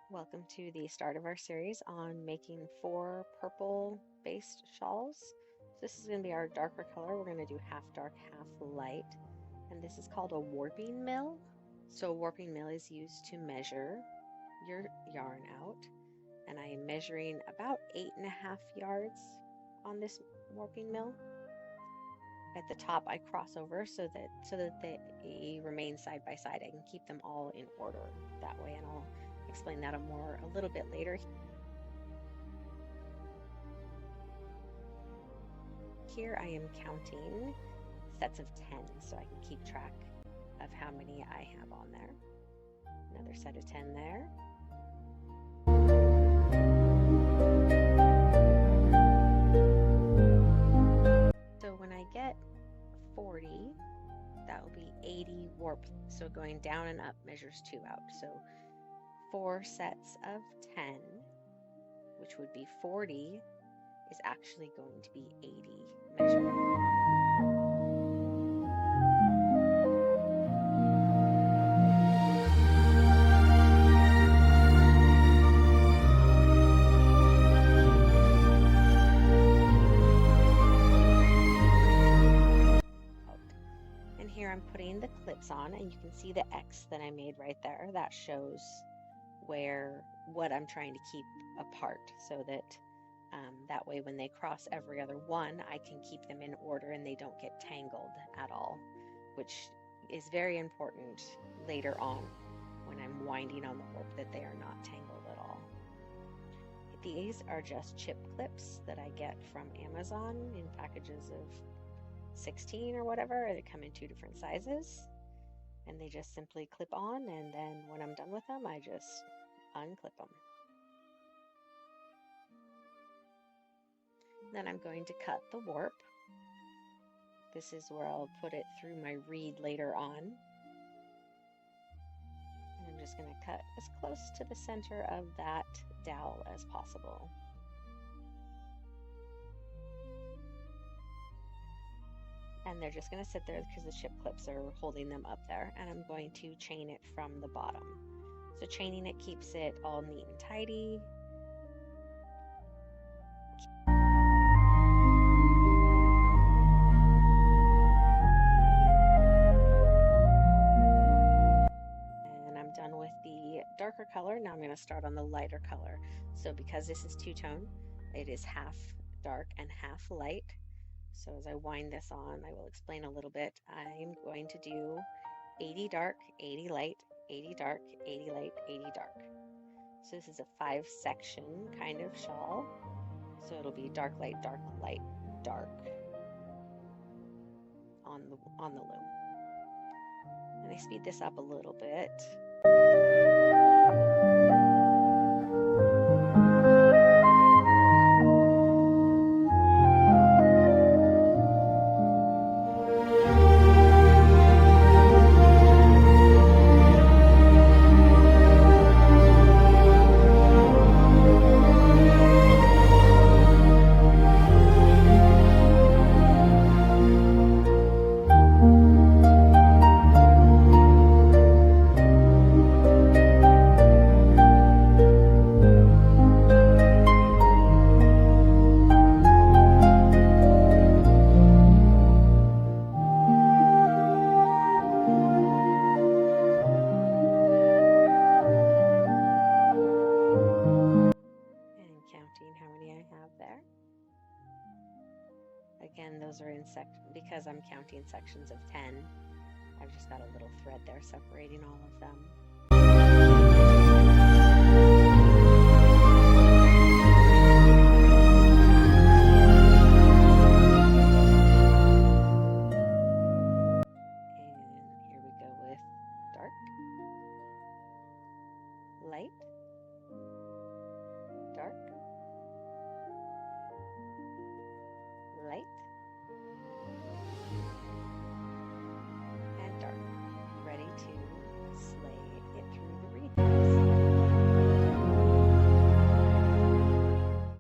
Welcome to the start of our series on making 4 purple based shawls. So this is going to be our darker color. We're going to do half dark, half light. And this is called a warping mill. So a warping mill is used to measure your yarn out. And I am measuring about 8.5 yards on this warping mill. At the top I cross over so that they remain side by side. I can keep them all in order that way, and I'll explain that a little bit later. Here I am counting sets of 10 so I can keep track of how many I have on there. Another set of 10 there. So when I get 40, that will be 80 warp. So going down and up measures 2 out. So 4 sets of 10, which would be 40, is actually going to be 80 measured. And here I'm putting the clips on, and you can see the X that I made right there. That shows what I'm trying to keep apart, so that that way when they cross every other one, I can keep them in order and they don't get tangled at all, which is very important later on when I'm winding on the warp, that they are not tangled at all. These are just chip clips that I get from Amazon in packages of 16 or whatever. They come in 2 different sizes, and they just simply clip on, and then when I'm done with them, I just unclip them. Then I'm going to cut the warp. This is where I'll put it through my reed later on. And I'm just going to cut as close to the center of that dowel as possible. And they're just going to sit there because the chip clips are holding them up there. And I'm going to chain it from the bottom. So chaining it keeps it all neat and tidy. And I'm done with the darker color. Now I'm going to start on the lighter color. So because this is two-tone, it is half dark and half light. So as I wind this on, I will explain a little bit. I'm going to do 80 dark, 80 light, 80 dark, 80 light, 80 dark. So this is a 5-section kind of shawl. So it'll be dark, light, dark, light, dark on the loom. And I speed this up a little bit. Again, those are in because I'm counting sections of 10. I've just got a little thread there separating all of them.